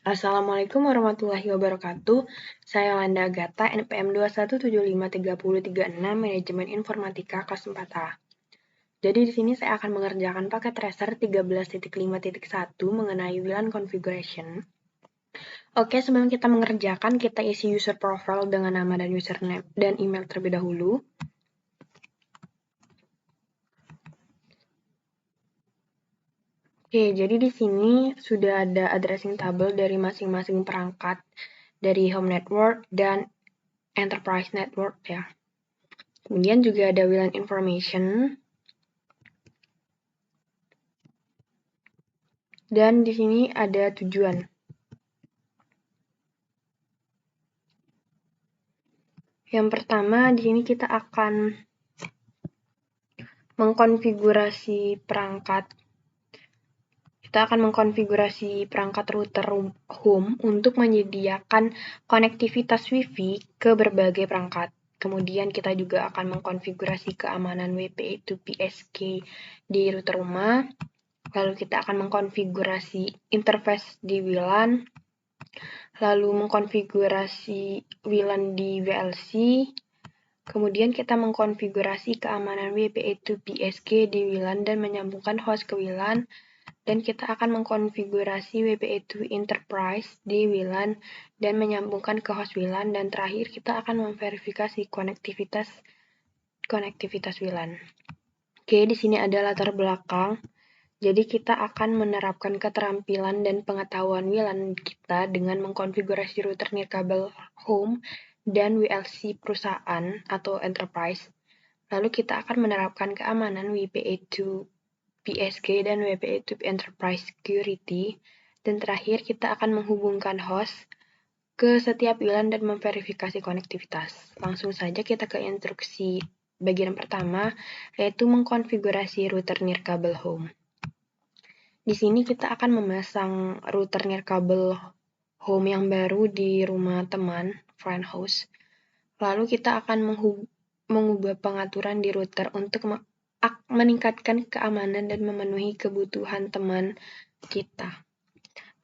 Assalamualaikum warahmatullahi wabarakatuh. Saya Landa Agatha, NPM 217533036, Manajemen Informatika kelas 4A. Jadi di sini saya akan mengerjakan paket tracer 13.5.1 mengenai VLAN configuration. Oke, sebelum kita mengerjakan, kita isi user profile dengan nama dan username dan email terlebih dahulu. Oke, jadi di sini sudah ada addressing table dari masing-masing perangkat dari home network dan enterprise network ya. Kemudian juga ada VLAN information. Dan di sini ada tujuan. Yang pertama, di sini kita akan mengkonfigurasi perangkat. Kita akan mengkonfigurasi perangkat router home untuk menyediakan konektivitas Wi-Fi ke berbagai perangkat. Kemudian kita juga akan mengkonfigurasi keamanan WPA2PSK di router rumah. Lalu kita akan mengkonfigurasi interface di WLAN. Lalu mengkonfigurasi WLAN di VLC. Kemudian kita mengkonfigurasi keamanan WPA2PSK di WLAN dan menyambungkan host ke WLAN. Dan kita akan mengkonfigurasi WPA2 Enterprise di WLAN dan menyambungkan ke host WLAN. Dan terakhir kita akan memverifikasi konektivitas WLAN. Oke, di sini ada latar belakang. Jadi kita akan menerapkan keterampilan dan pengetahuan WLAN kita dengan mengkonfigurasi router nirkabel home dan WLC perusahaan atau enterprise. Lalu kita akan menerapkan keamanan WPA2 PSK dan WPA2 Enterprise Security. Dan terakhir kita akan menghubungkan host ke setiap WLAN dan memverifikasi konektivitas. Langsung saja kita ke instruksi bagian pertama, yaitu mengkonfigurasi router nirkabel home. Di sini kita akan memasang router nirkabel home yang baru di rumah teman, friend house. Lalu kita akan mengubah pengaturan di router untuk meningkatkan keamanan dan memenuhi kebutuhan teman kita.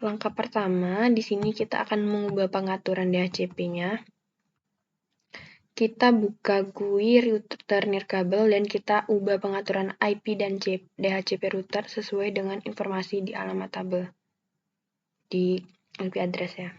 Langkah pertama, di sini kita akan mengubah pengaturan DHCP-nya. Kita buka GUI router nirkabel dan kita ubah pengaturan IP dan DHCP router sesuai dengan informasi di alamat tabel di IP address ya.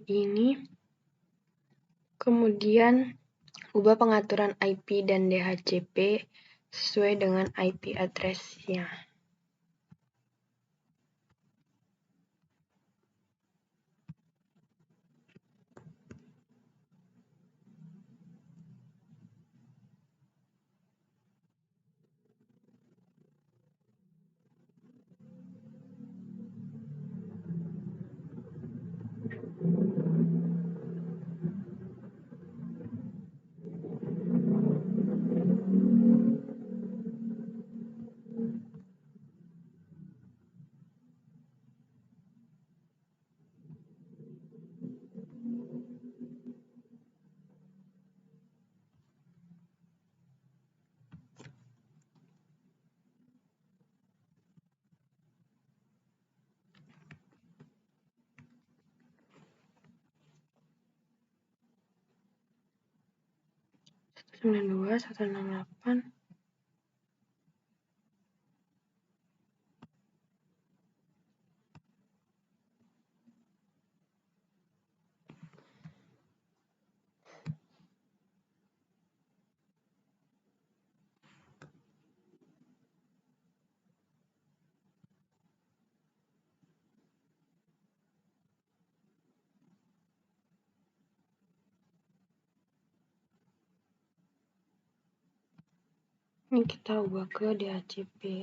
Ini kemudian ubah pengaturan IP dan DHCP sesuai dengan IP address-nya. Ini kita ubah ke DHCP.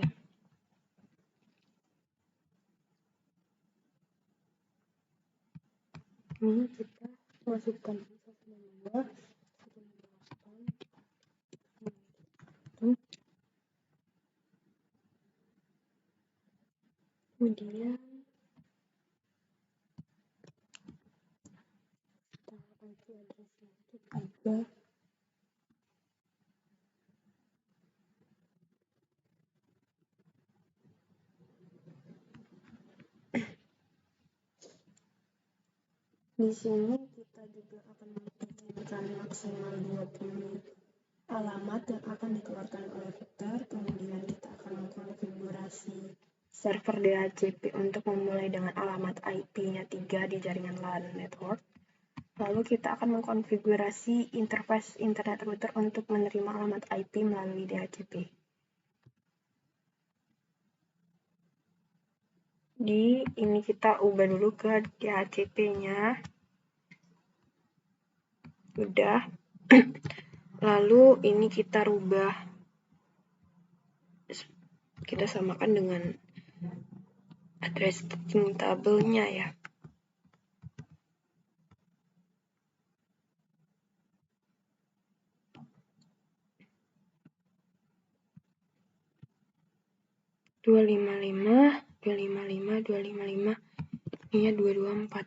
Ini kita masukkan nomor 168. Kemudian kita IP address-nya itu 3. Di sini kita juga akan mengizinkan maksimal 20 alamat yang akan dikeluarkan oleh router. Kemudian kita akan mengkonfigurasi server DHCP untuk memulai dengan alamat IP-nya 3 di jaringan LAN network. Lalu kita akan mengkonfigurasi interface internet router untuk menerima alamat IP melalui DHCP. Ini kita ubah dulu ke DHCP-nya. Udah. Lalu ini kita rubah. Kita samakan dengan address string tabelnya ya. Dua lima lima, ini 224.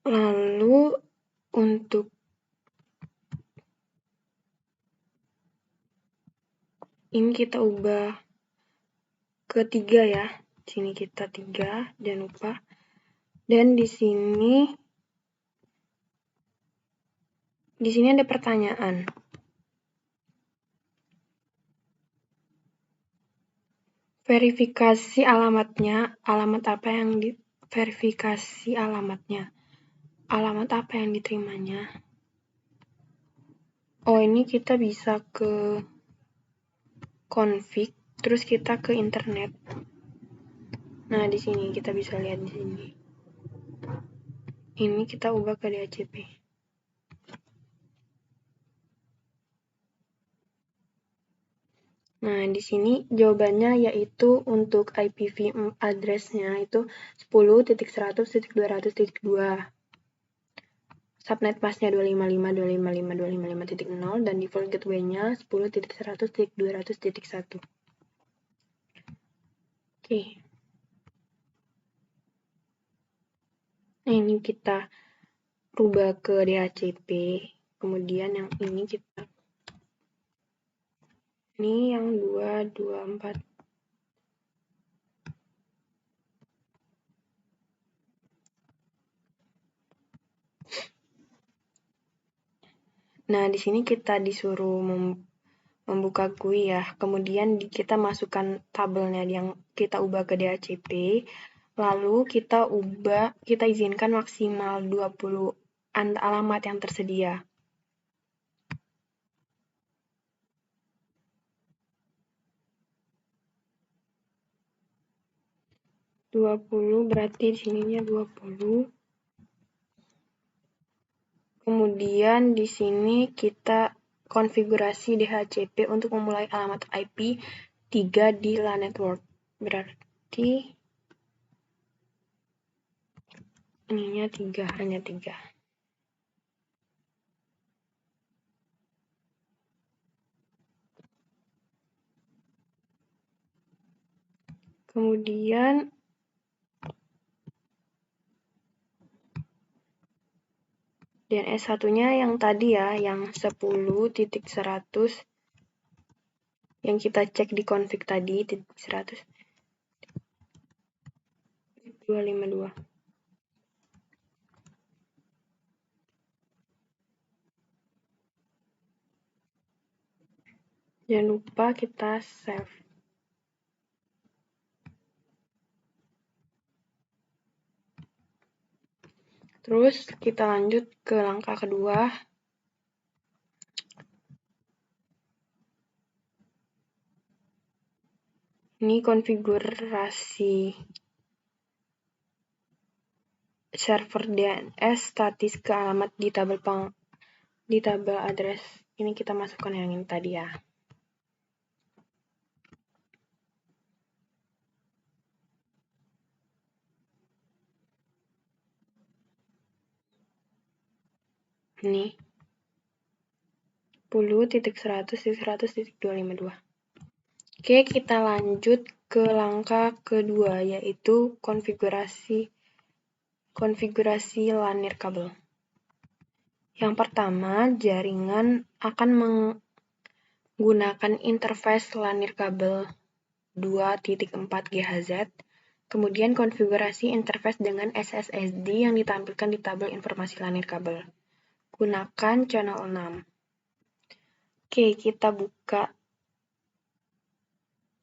Lalu untuk ini kita ubah ke 3 ya. Sini kita 3, jangan lupa. Dan di sini ada pertanyaan. Verifikasi alamatnya, alamat apa yang diverifikasi alamatnya? Alamat apa yang diterimanya? Oh, ini kita bisa ke config, terus kita ke internet. Nah, di sini kita bisa lihat di sini. Ini kita ubah ke DHCP. Nah, di sini jawabannya yaitu untuk IPv address-nya itu 10.100.200.2. Subnet mask-nya 255.255.255.0 dan default gateway-nya 10.100.200.1. Oke. Nah, ini kita rubah ke DHCP. Kemudian yang ini yang 224. Nah, di sini kita disuruh membuka GUI ya. Kemudian kita masukkan tabelnya yang kita ubah ke DHCP. Lalu kita izinkan maksimal 20 alamat yang tersedia. 20 berarti di sininya 20. Kemudian di sini kita konfigurasi DHCP untuk memulai alamat IP 3 di LAN network. Berarti ininya 3, hanya 3. Kemudian DNS satunya yang tadi ya, yang 10.100 yang kita cek di config tadi, 100 252. Jangan lupa kita save. Terus kita lanjut ke langkah kedua. Ini konfigurasi server DNS statis ke alamat di tabel address. Ini kita masukkan yang ini tadi ya. Ini 10.100.100.252. Oke, kita lanjut ke langkah kedua, yaitu konfigurasi LAN nirkabel. Yang pertama, jaringan akan menggunakan interface LAN nirkabel 2.4 GHz. Kemudian konfigurasi interface dengan SSID yang ditampilkan di tabel informasi LAN nirkabel. Gunakan channel 6. Oke, kita buka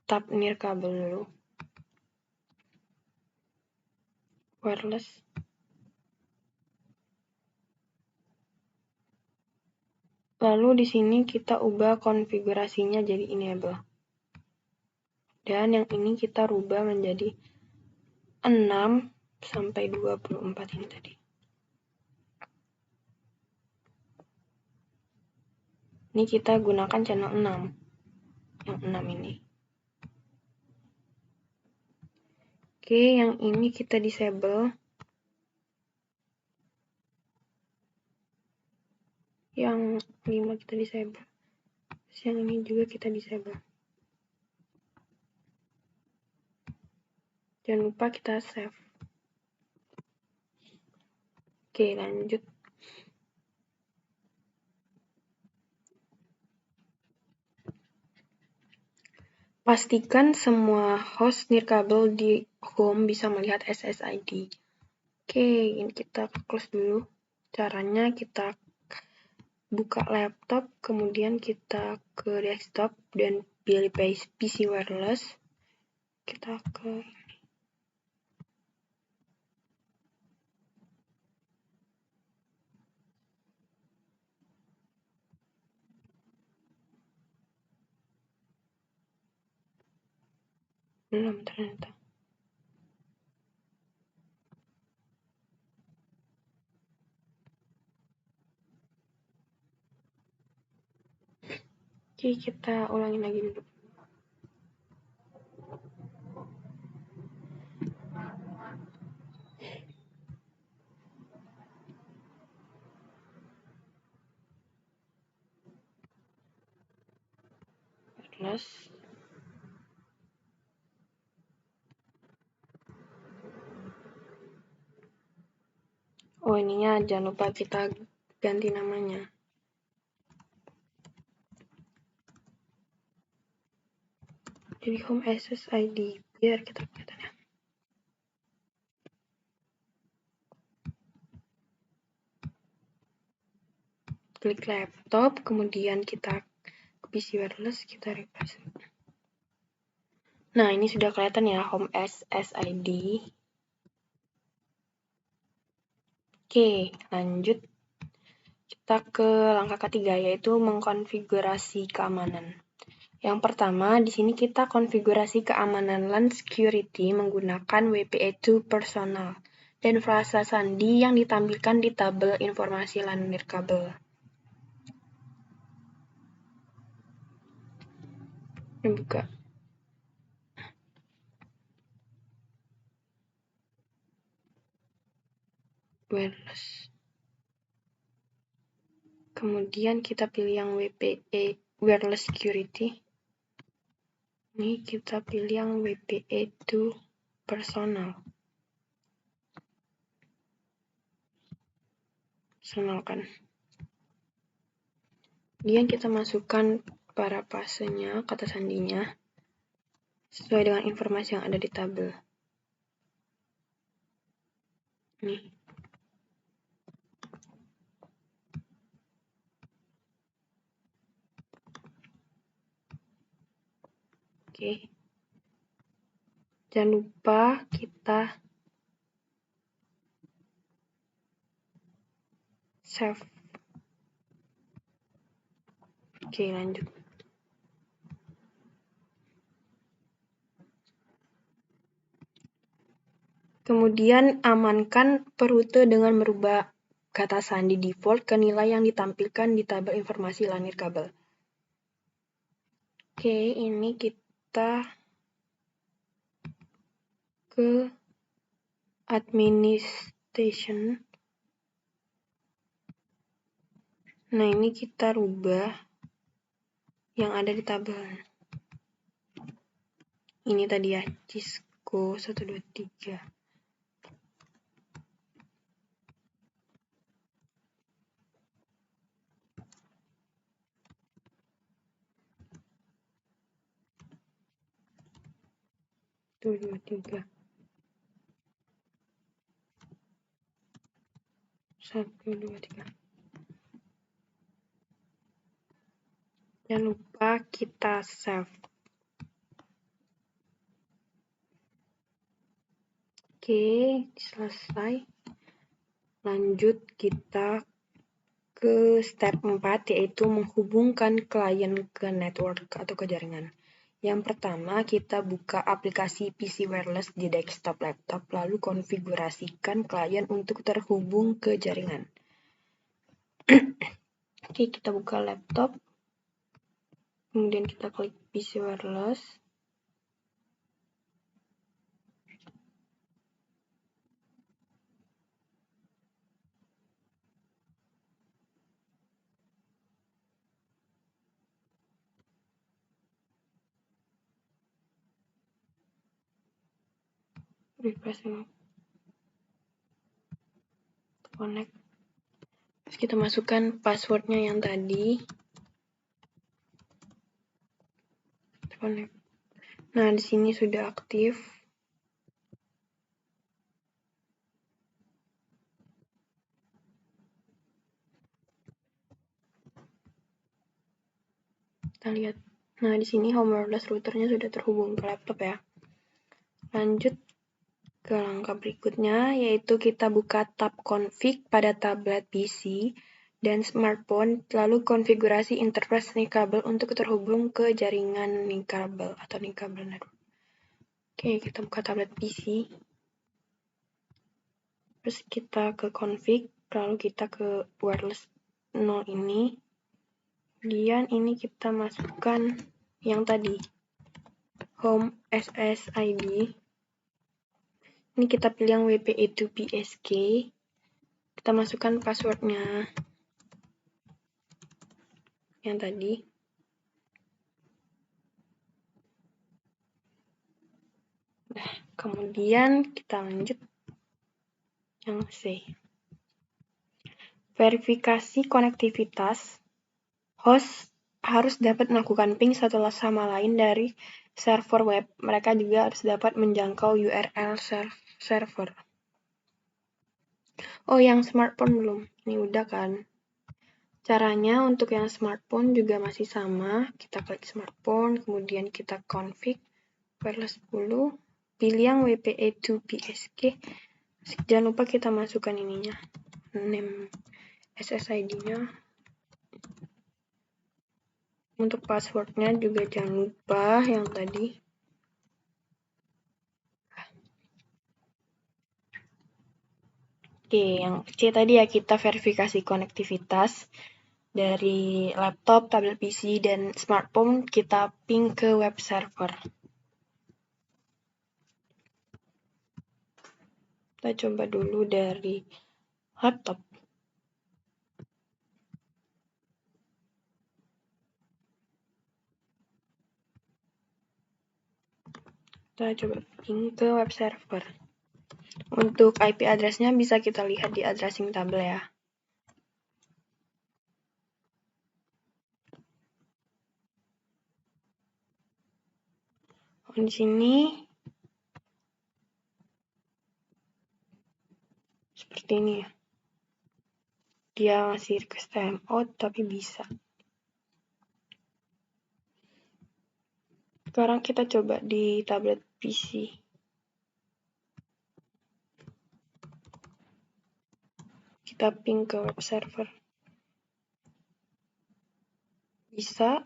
tab nirkabel dulu. Wireless. Lalu di sini kita ubah konfigurasinya jadi enable. Dan yang ini kita rubah menjadi 6 sampai 24 ini tadi. Ini kita gunakan channel 6. Yang 6 ini. Oke, yang ini kita disable. Yang 5 kita disable. Terus yang ini juga kita disable. Jangan lupa kita save. Oke, lanjut. Pastikan semua host nirkabel di home bisa melihat SSID. Oke, ini kita close dulu. Caranya kita buka laptop, kemudian kita ke desktop dan pilih PC wireless. Kita ke belum ternyata. Oke, kita ulangi lagi dulu. Wireless. Oh, ininya jangan lupa kita ganti namanya. Jadi home SSID biar kita kelihatan ya. Klik laptop, kemudian kita ke PC wireless, kita refresh. Nah, ini sudah kelihatan ya home SSID. Oke, lanjut. Kita ke langkah ketiga, yaitu mengkonfigurasi keamanan. Yang pertama, di sini kita konfigurasi keamanan LAN security menggunakan WPA2 personal dan frasa sandi yang ditampilkan di tabel informasi LAN nirkabel. Ini buka. Wireless. Kemudian kita pilih yang WPA wireless security. Ini kita pilih yang WPA2 personal. Personalkan. Kemudian kita masukkan parafrasenya, kata sandinya, sesuai dengan informasi yang ada di tabel. Nih. Oke. Jangan lupa kita save. Oke, lanjut. Kemudian amankan perute dengan merubah kata sandi default ke nilai yang ditampilkan di tabel informasi LAN nirkabel. Oke, ini kita ke administration. Nah, ini kita rubah yang ada di tabel. Ini tadi ya, Cisco 123. Tuh, 23. 1, 2, 3. Jangan lupa kita save. Oke, selesai. Lanjut kita ke step 4, yaitu menghubungkan klien ke network atau ke jaringan. Yang pertama, kita buka aplikasi PC wireless di desktop laptop, lalu konfigurasikan klien untuk terhubung ke jaringan. Oke, kita buka laptop, kemudian kita klik PC wireless. Refresh connect. Terus kita masukkan passwordnya yang tadi. Connect. Nah, di sini sudah aktif. Kita lihat. Nah, di sini home wireless routernya sudah terhubung ke laptop ya. Lanjut ke langkah berikutnya, yaitu kita buka tab config pada tablet PC dan smartphone, lalu konfigurasi interface nirkabel untuk terhubung ke jaringan nirkabel atau nirkabel network. Oke, kita buka tablet PC. Terus kita ke config, lalu kita ke wireless 0 ini. Kemudian ini kita masukkan yang tadi, home SSID. Ini kita pilih yang WPA2PSK. Kita masukkan passwordnya yang tadi. Nah, kemudian kita lanjut yang C. Verifikasi konektivitas. Host harus dapat melakukan ping satu sama lain dari server web. Mereka juga harus dapat menjangkau URL server. Oh, yang smartphone belum. Ini udah kan? Caranya untuk yang smartphone juga masih sama. Kita klik smartphone, kemudian kita config wireless 10, pilih yang WPA2PSK. Jangan lupa kita masukkan ininya, name SSID-nya. Untuk passwordnya juga jangan lupa yang tadi. Oke, yang C tadi ya, kita verifikasi konektivitas dari laptop, tablet PC, dan smartphone, kita ping ke web server. Kita coba dulu dari laptop. Kita coba ping ke web server. Untuk IP address-nya bisa kita lihat di addressing table ya. Di sini seperti ini ya. Dia masih request timeout tapi bisa. Sekarang kita coba di tablet PC. Kita ping ke web server. Bisa.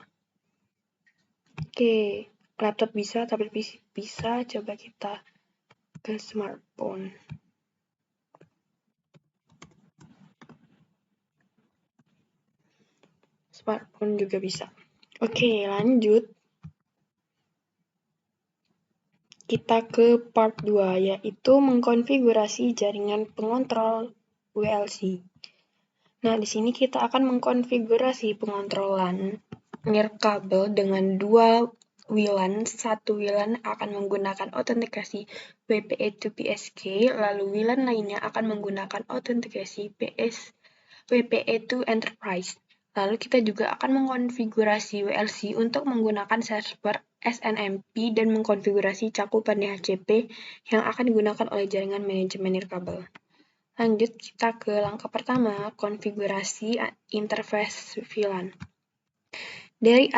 Oke, laptop bisa, tablet PC bisa. Coba kita ke smartphone. Smartphone juga bisa. Oke, lanjut. Kita ke part 2, yaitu mengkonfigurasi jaringan pengontrol WLC. Nah, di sini kita akan mengkonfigurasi pengontrolan nirkabel dengan dua WLAN. Satu WLAN akan menggunakan autentikasi WPA to PSK, lalu WLAN lainnya akan menggunakan autentikasi WPA to Enterprise. Lalu kita juga akan mengkonfigurasi WLC untuk menggunakan server SNMP dan mengkonfigurasi cakupan DHCP yang akan digunakan oleh jaringan manajemen nirkabel. Lanjut kita ke langkah pertama, konfigurasi interface VLAN. Dari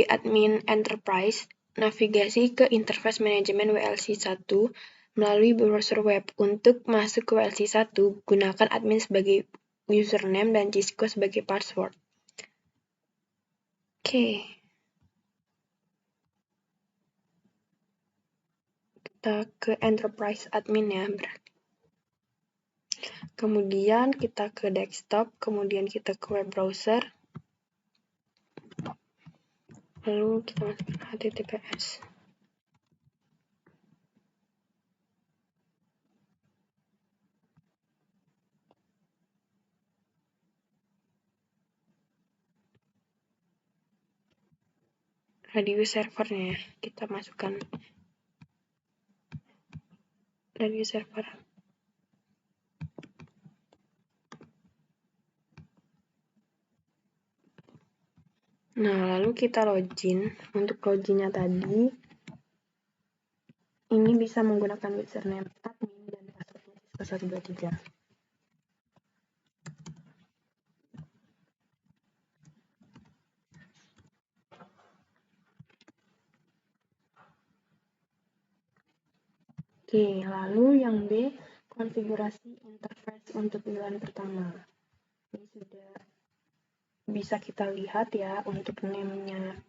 admin Enterprise, navigasi ke interface manajemen WLC 1 melalui browser web. Untuk masuk ke WLC 1, gunakan admin sebagai username dan Cisco sebagai password. Oke. Kita ke Enterprise admin ya, berarti. Kemudian kita ke desktop, kemudian kita ke web browser. Lalu kita masukkan HTTPS. Radius servernya kita masukkan radius server. Nah, lalu kita login. Untuk loginnya tadi, ini bisa menggunakan username admin dan passwordnya Cisco 123. Oke, lalu yang B, konfigurasi interface untuk WLAN pertama. Ini sudah bisa kita lihat ya untuk name-nya,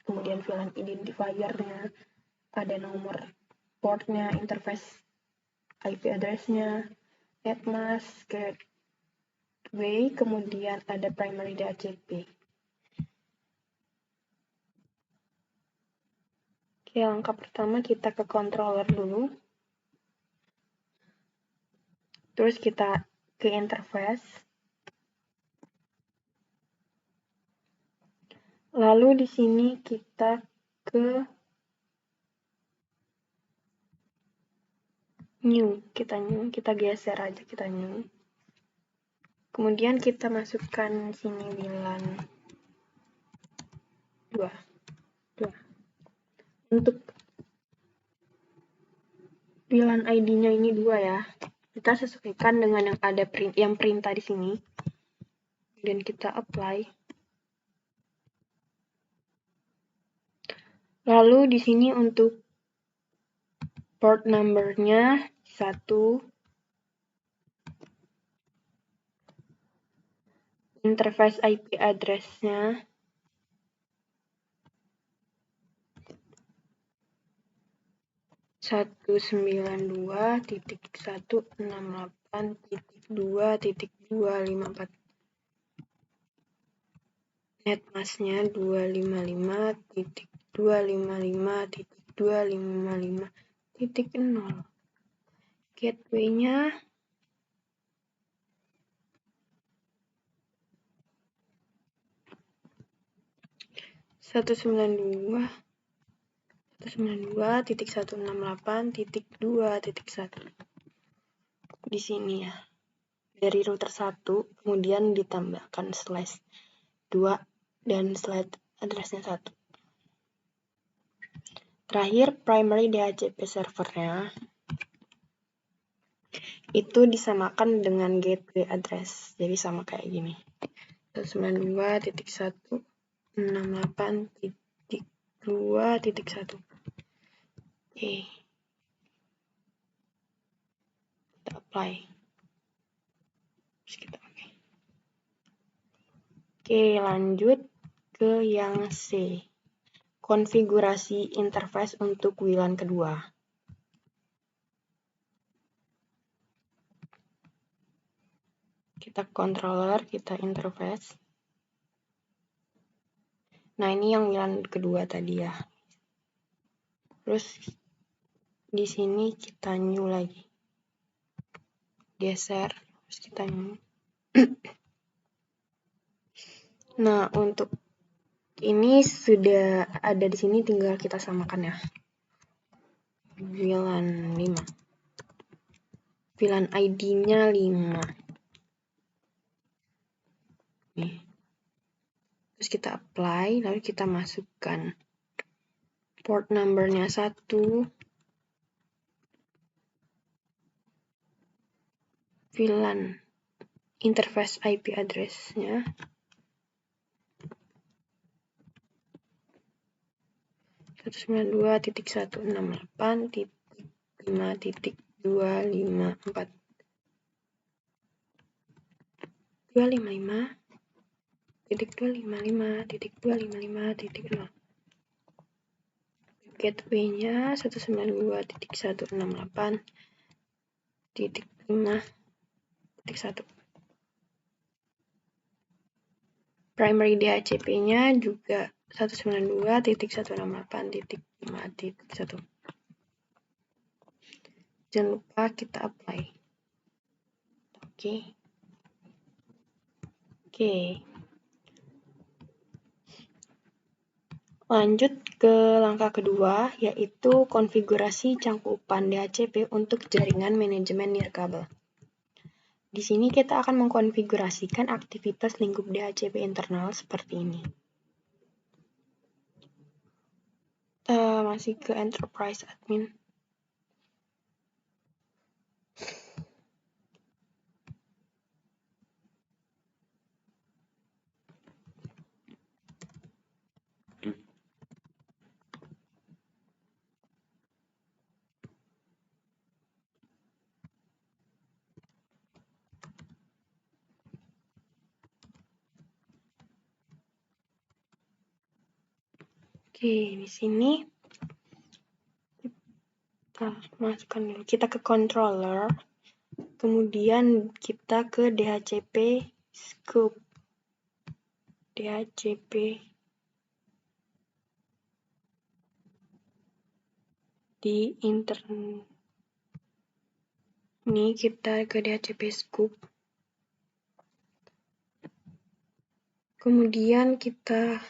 kemudian VLAN identifier-nya, ada nomor portnya, interface IP address-nya, netmask, gateway, kemudian ada primary DHCP. Oke, langkah pertama kita ke controller dulu. Terus kita ke interface. Lalu di sini kita ke new, kita geser aja, kita new. Kemudian kita masukkan sini WLAN 2. Untuk WLAN ID-nya ini 2 ya. Kita sesuaikan dengan yang ada yang perintah di sini. Dan kita apply. Lalu di sini untuk port number-nya 1, interface IP address-nya 192.168.2.254. Netmask-nya 255.255.255.0. Gateway-nya 192.168.2.1 di sini ya. Dari router 1 kemudian ditambahkan /2 dan address-nya 1. Terakhir, primary DHCP servernya itu disamakan dengan gateway address. Jadi sama kayak gini. 192.168.2.1. Oke. Kita apply. Terus kita pakai. Oke, lanjut ke yang C. Konfigurasi interface untuk WLAN kedua. Kita controller, kita interface. Nah, ini yang WLAN kedua tadi ya. Terus di sini kita new lagi. Geser, terus kita new. Nah, untuk ini sudah ada di sini, tinggal kita samakan ya. VLAN 5. VLAN ID-nya 5. Nih. Terus kita apply, lalu kita masukkan port number-nya 1, VLAN interface IP address-nya, 192.168.5.254 255.255.255.0. Gateway-nya 192.168.5.1. Primary DHCP-nya juga 192.168.5.1. Jangan lupa kita apply. Oke. Lanjut ke langkah kedua, yaitu konfigurasi cangkupan DHCP untuk jaringan manajemen nirkabel. Di sini kita akan mengkonfigurasikan aktivitas lingkup DHCP internal seperti ini. Kita masih ke Enterprise Admin. Oke, di sini kita masukkan dulu. Kita ke controller, kemudian kita ke DHCP scope. DHCP di internet. Ini kita ke DHCP scope. Kemudian kita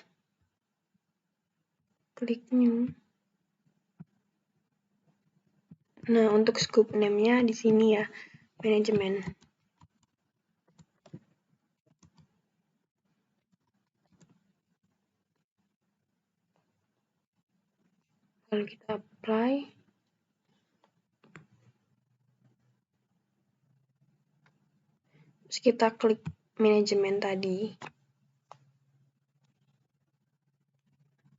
klik new. Nah, untuk scope name-nya di sini ya, manajemen. Lalu kita apply. Terus kita klik manajemen tadi.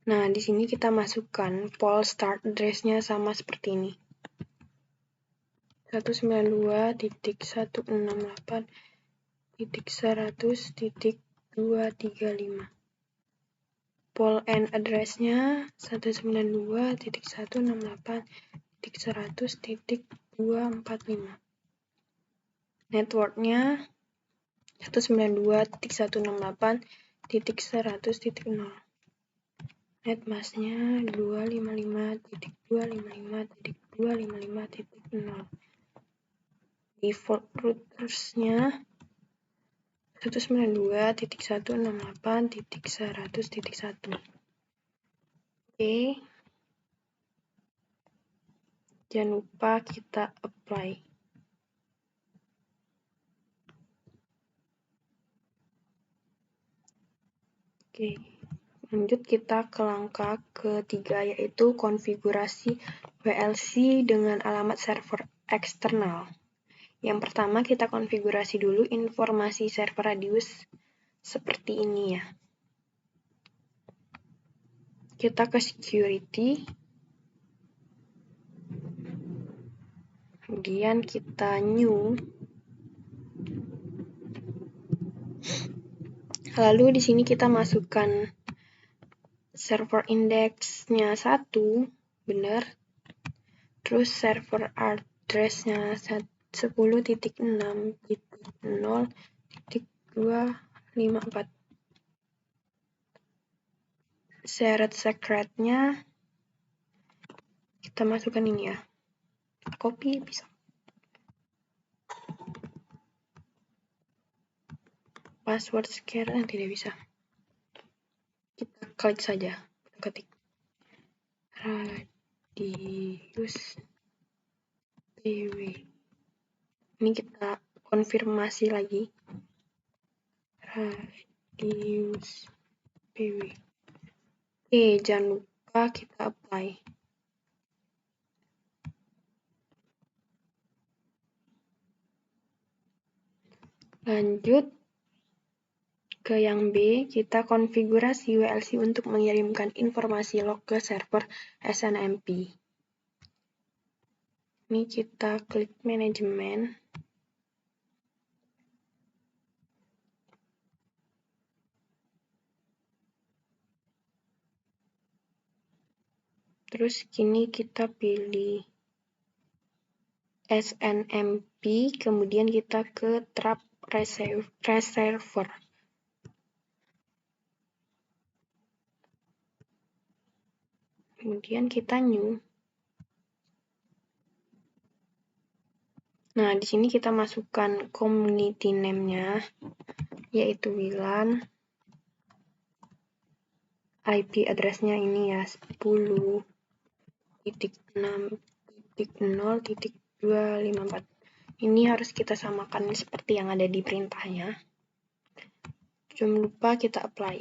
Nah, di sini kita masukkan pol start address-nya sama seperti ini. 192.168.100.235. Pol end address-nya 192.168.100.245. Network-nya 192.168.100.0. Netmask-nya 255.255.255.0. Default routers-nya 192.168.100.1. Oke. Jangan lupa kita apply. Oke. Lanjut kita ke langkah ketiga, yaitu konfigurasi WLC dengan alamat server eksternal. Yang pertama kita konfigurasi dulu informasi server radius seperti ini ya. Kita ke security. Kemudian kita new. Lalu di sini kita masukkan server index-nya 1, benar. Terus server address-nya 10.6.0.254. Shared secret-nya kita masukkan ini ya. Copy bisa. password sekarang tidak bisa. Kita klik saja, ketik radius PW. Ini kita konfirmasi lagi. Radius PW. Oke, jangan lupa kita apply. Lanjut ke yang B, kita konfigurasi WLC untuk mengirimkan informasi log ke server SNMP. Ini kita klik manajemen. Terus kini kita pilih SNMP, kemudian kita ke tab reserver. Kemudian kita new. Nah, di sini kita masukkan community name-nya, yaitu WLAN. IP address-nya ini ya, 10.6.0.254. Ini harus kita samakan seperti yang ada di perintahnya. Jangan lupa kita apply.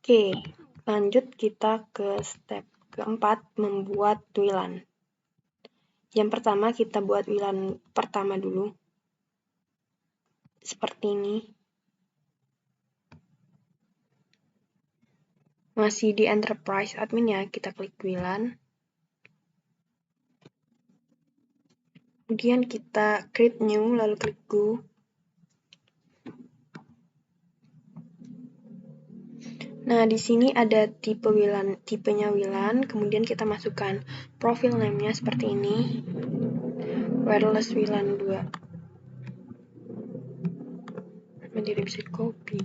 Oke, lanjut kita ke step keempat, membuat WLAN. Yang pertama kita buat WLAN pertama dulu. Seperti ini. Masih di enterprise admin ya, kita klik WLAN. Kemudian kita create new, lalu klik go. Nah, di sini ada tipe WLAN, tipenya WLAN, kemudian kita masukkan profil name-nya seperti ini. Wireless WLAN 2. Jadi bisa copy.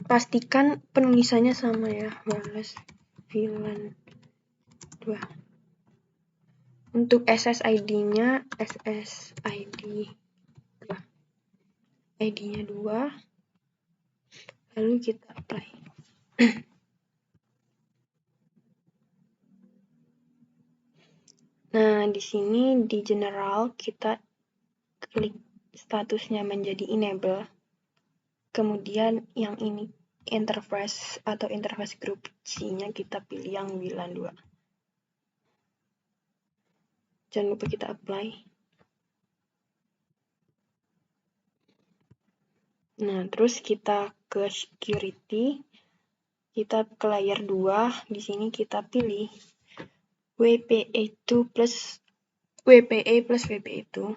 Pastikan penulisannya sama ya, wireless WLAN 2. Untuk SSID-nya, SSID 2. ID-nya 2. Lalu kita apply. Nah, di sini di general kita klik statusnya menjadi enable. Kemudian yang ini interface atau interface group C-nya kita pilih yang WLAN 2. Jangan lupa kita apply. Nah, terus kita ke security. Kita ke layer 2. Di sini kita pilih WPA2 plus WPA plus WPA2.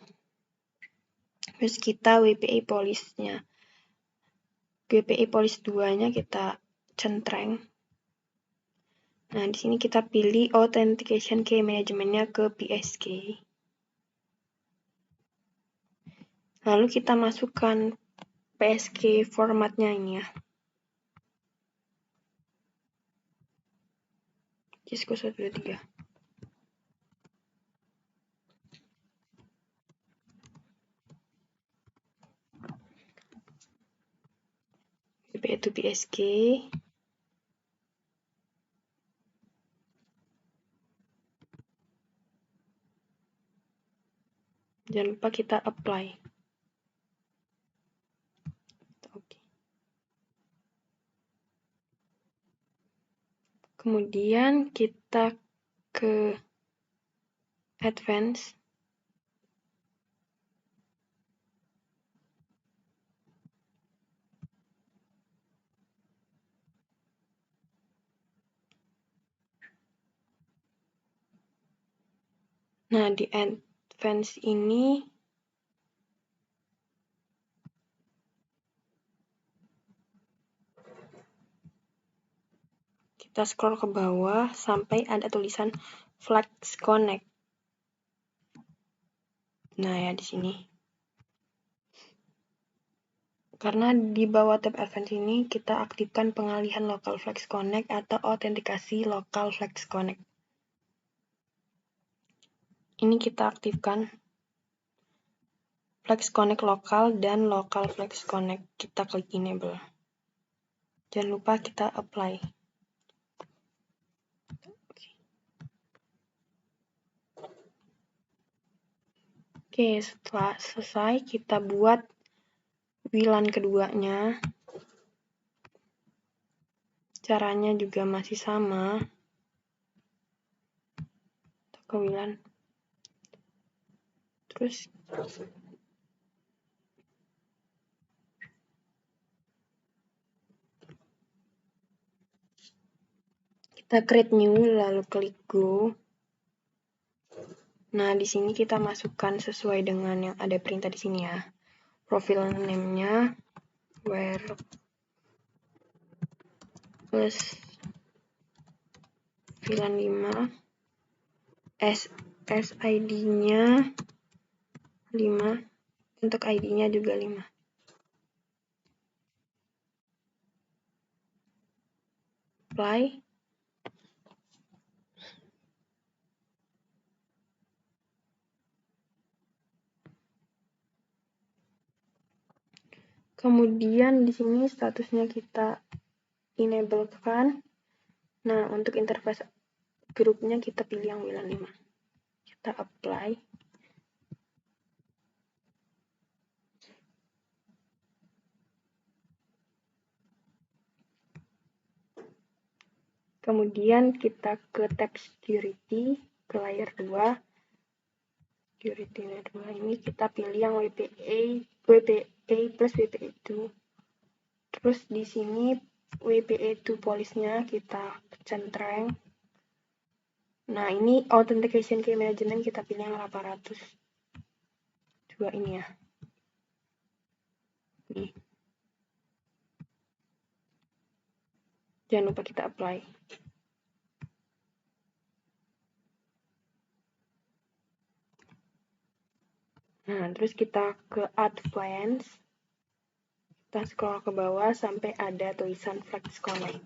Terus kita WPA police-nya. WPA police 2-nya kita centreng. Nah, di sini kita pilih authentication key manajemennya ke PSK. Lalu kita masukkan PSK formatnya ini ya. Cisco 123. WPA2 PSK. Jangan lupa kita apply. Oke. Kemudian kita ke advance. Nah, di advance ini kita scroll ke bawah sampai ada tulisan Flex Connect. Nah, ya di sini. Karena di bawah tab advance ini kita aktifkan pengalihan local Flex Connect atau autentikasi local Flex Connect. Ini kita aktifkan Flex Connect lokal dan local Flex Connect. Kita klik enable. Jangan lupa kita apply. Oke, setelah selesai kita buat WLAN keduanya. Caranya juga masih sama. Ke WLAN. Terus kita create new, lalu klik go. Nah, di sini kita masukkan sesuai dengan yang ada perintah di sini ya. Profile name-nya wireless VLAN 5, SSID-nya 5, untuk ID-nya juga 5. Apply. Kemudian di sini statusnya kita enable-kan. Nah, untuk interface grupnya kita pilih yang WLAN 5. Kita apply. Kemudian kita ke tab security, ke layer 2. Security layer 2 ini kita pilih yang WPA plus WPA2. Terus di sini WPA2 police-nya kita centreng. Nah, ini authentication key management kita pilih yang 800. Juga ini ya. Nih. Jangan lupa kita apply. Nah, terus kita ke advance. Kita scroll ke bawah sampai ada tulisan Flex Connect.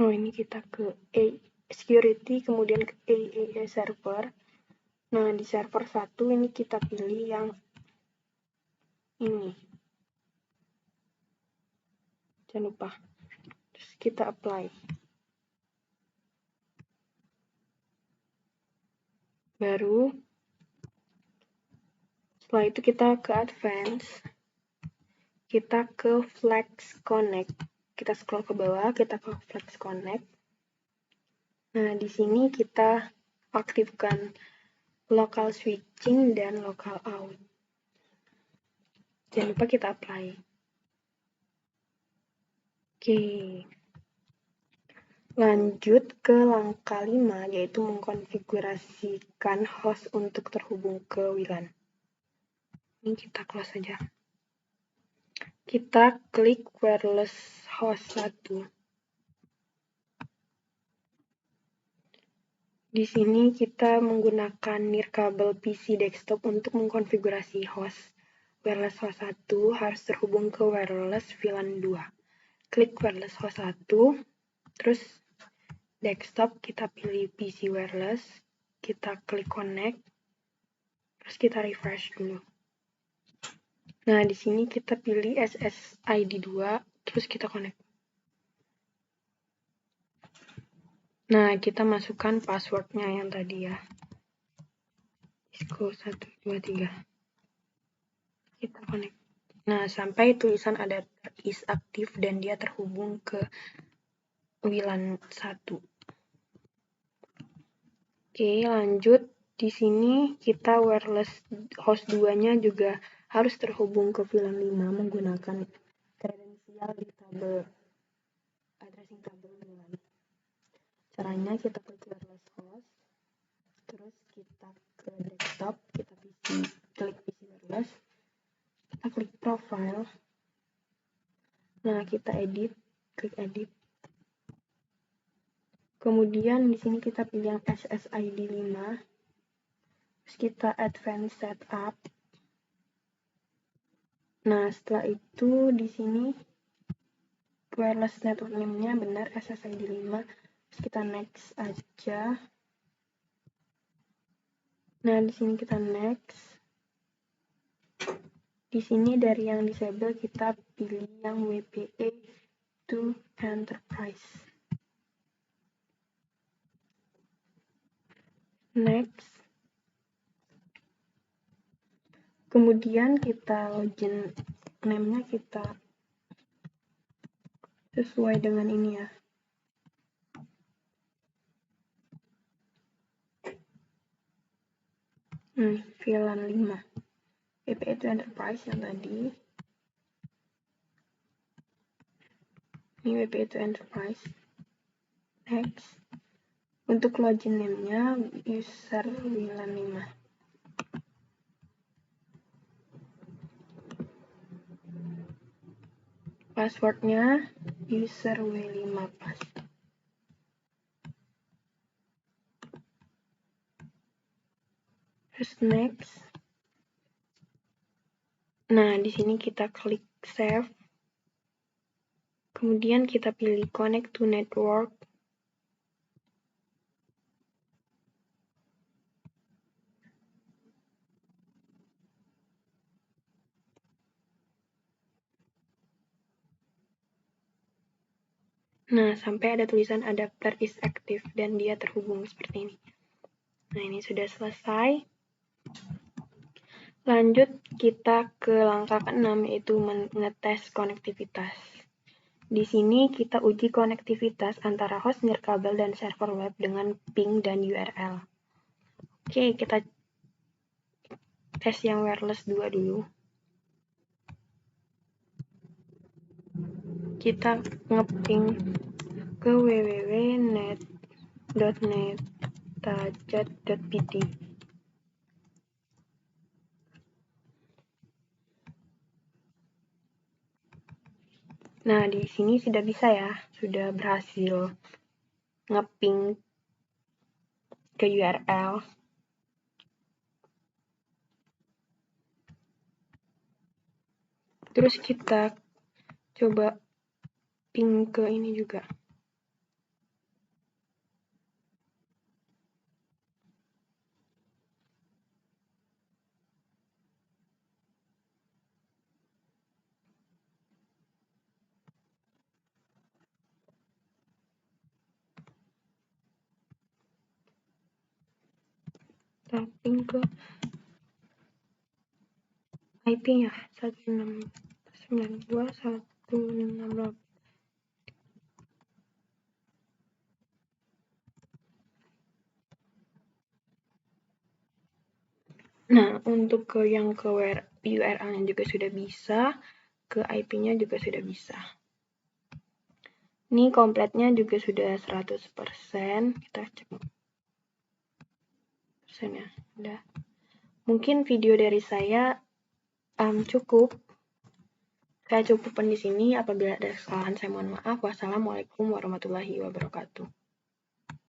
Oh, ini kita ke security, kemudian ke AAA server. Nah, di server 1 ini kita pilih yang ini. Jangan lupa. Terus kita apply. Baru setelah itu kita ke advance. Kita ke Flex Connect. Kita scroll ke bawah, kita ke Flex Connect. Nah, di sini kita aktifkan local switching dan local out. Jangan lupa kita apply. Oke. Lanjut ke langkah 5, yaitu mengkonfigurasikan host untuk terhubung ke WLAN. Ini kita close saja. Kita klik wireless host 1. Di sini kita menggunakan nirkabel PC desktop untuk mengkonfigurasi host. Wireless host 1 harus terhubung ke wireless VLAN 2. Klik wireless host 1, terus desktop kita pilih PC wireless, kita klik connect, terus kita refresh dulu. Nah, di sini kita pilih SSID 2, terus kita connect. Nah, kita masukkan passwordnya yang tadi ya. Cisco 123. Kita connect. Nah, sampai tulisan ada is aktif dan dia terhubung ke WLAN 1. Oke, lanjut. Di sini kita wireless host 2-nya juga harus terhubung ke VLAN 5 menggunakan kredensial di tabel addressing tabel WLAN. Caranya kita klik wireless host, terus kita ke desktop, kita klik PC wireless, kita klik profile. Nah, kita klik edit. Kemudian di sini kita pilih yang SSID 5. Terus kita advance setup. Nah, setelah itu di sini wireless network name-nya benar SSID 5. Terus kita next aja. Nah, di sini kita next. Di sini dari yang disable kita pilih yang WPA to enterprise. Next. Kemudian kita login name-nya kita sesuai dengan ini ya. VLAN 5. WPA to enterprise yang tadi. Ini WPA to enterprise. Next. Untuk login name-nya user VLAN 5. Passwordnya user W5 pas. Terus next. Nah, di sini kita klik save. Kemudian kita pilih connect to network. Nah, sampai ada tulisan adapter is active dan dia terhubung seperti ini. Nah, ini sudah selesai. Lanjut kita ke langkah ke-6 yaitu mengetes konektivitas. Di sini kita uji konektivitas antara host nirkabel dan server web dengan ping dan URL. Oke, kita tes yang wireless 2 dulu. Kita ngeping ke www.net.netajat.pt. Nah, di sini sudah bisa ya, sudah berhasil ngeping ke URL. Terus kita coba ping ke ini juga. Kita ping ke IP-nya 192.168. Nah, untuk ke yang ke URL-nya juga sudah bisa, ke IP-nya juga sudah bisa. Ini kompletnya juga sudah 100%. Kita cek persennya. Udah. Mungkin video dari saya cukup. Saya cukupkan di sini. Apabila ada kesalahan, saya mohon maaf. Wassalamualaikum warahmatullahi wabarakatuh.